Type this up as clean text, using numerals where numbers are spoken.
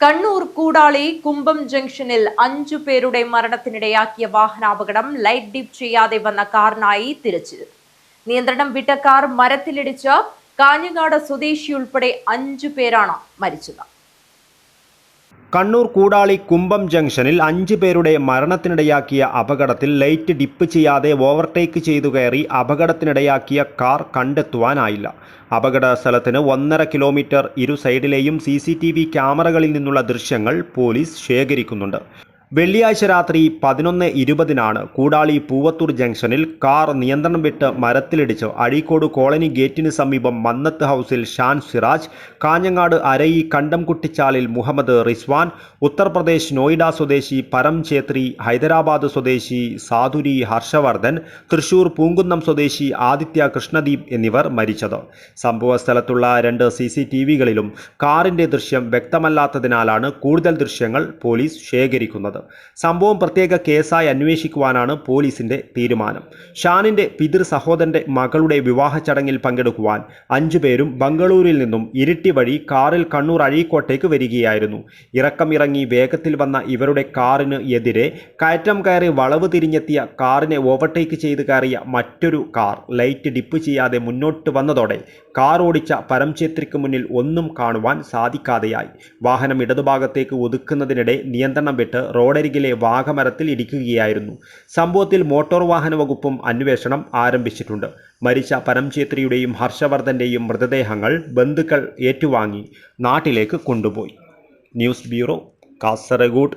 കണ്ണൂർ കൂടാളി കുമ്പം ജംഗ്ഷനിൽ 5 പേരുടെ മരണത്തിനിടയാക്കിയ വാഹനാപകടം light dip ചെയ്യാതെ വന്ന കാറിനായി തിരച്ചിൽ. നിയന്ത്രണം വിട്ട കാർ മരത്തിലിടിച്ച് കാഞ്ഞങ്ങാട് സ്വദേശിയുൾപ്പെടെ 5 പേരാണ് മരിച്ചത്. കണ്ണൂർ കൂടാളി കുമ്പം ജംഗ്ഷനിൽ 5 പേരുടെ മരണത്തിനിടയാക്കിയ അപകടത്തിൽ ലൈറ്റ് ഡിപ്പ് ചെയ്യാതെ ഓവർടേക്ക് ചെയ്തു കയറി അപകടത്തിനിടയാക്കിയ കാർ കണ്ടെത്തുവാനായില്ല. അപകട സ്ഥലത്തിന് 1.5 കിലോമീറ്റർ ഇരു സൈഡിലെയും CCTV ക്യാമറകളിൽ നിന്നുള്ള ദൃശ്യങ്ങൾ പോലീസ് ശേഖരിക്കുന്നുണ്ട്. വെള്ളിയാഴ്ച രാത്രി 11:20 കൂടാളി പൂവത്തൂർ ജംഗ്ഷനിൽ കാർ നിയന്ത്രണം വിട്ട് മരത്തിലിടിച്ച് അഴീക്കോട് കോളനി ഗേറ്റിന് സമീപം മന്നത്ത് ഹൗസിൽ ഷാൻ സിറാജ്, കാഞ്ഞങ്ങാട് അരയി കണ്ടംകുട്ടിച്ചാലിൽ മുഹമ്മദ് റിസ്വാൻ, ഉത്തർപ്രദേശ് നോയിഡ സ്വദേശി പരം ഛേത്രി, ഹൈദരാബാദ് സ്വദേശി സാധുരി ഹർഷവർദ്ധൻ, തൃശൂർ പൂങ്കുന്നം സ്വദേശി ആദിത്യ കൃഷ്ണദീപ് എന്നിവർ മരിച്ചത്. സംഭവ സ്ഥലത്തുള്ള 2 CCTVകളിലും കാറിന്റെ ദൃശ്യം വ്യക്തമല്ലാത്തതിനാലാണ് കൂടുതൽ ദൃശ്യങ്ങൾ പോലീസ് ശേഖരിക്കുന്നത്. സംഭവം പ്രത്യേക കേസായി അന്വേഷിക്കുവാനാണ് പോലീസിന്റെ തീരുമാനം. ഷാനിന്റെ പിതൃ സഹോദരന്റെ മകളുടെ വിവാഹ ചടങ്ങിൽ പങ്കെടുക്കുവാൻ 5 പേരും ബംഗളൂരിൽ നിന്നും ഇരിട്ടി വഴി കാറിൽ കണ്ണൂർ അഴീക്കോട്ടേക്ക് വരികയായിരുന്നു. ഇറങ്ങി വേഗത്തിൽ വന്ന ഇവരുടെ കാറിന് എതിരെ കയറ്റം കയറി വളവ് തിരിഞ്ഞെത്തിയ കാറിനെ ഓവർടേക്ക് ചെയ്ത് കയറിയ മറ്റൊരു കാർ ലൈറ്റ് ഡിപ്പ് ചെയ്യാതെ മുന്നോട്ട് വന്നതോടെ കാർ ഓടിച്ച പരംചേത്രിക്ക് മുന്നിൽ ഒന്നും കാണുവാൻ സാധിക്കാതെയായി. വാഹനം ഇടതുഭാഗത്തേക്ക് ഒതുക്കുന്നതിനിടെ നിയന്ത്രണം വിട്ട് റോഡരികിലെ വാഹമരത്തിൽ ഇടിക്കുകയായിരുന്നു. സംഭവത്തിൽ മോട്ടോർ വാഹന വകുപ്പും അന്വേഷണം ആരംഭിച്ചിട്ടുണ്ട്. മരിച്ച പരംചേത്രിയുടെയും ഹർഷവർദ്ധന്റെയും മൃതദേഹങ്ങൾ ബന്ധുക്കൾ ഏറ്റുവാങ്ങി നാട്ടിലേക്ക് കൊണ്ടുപോയി. News bureau, Kasaragod.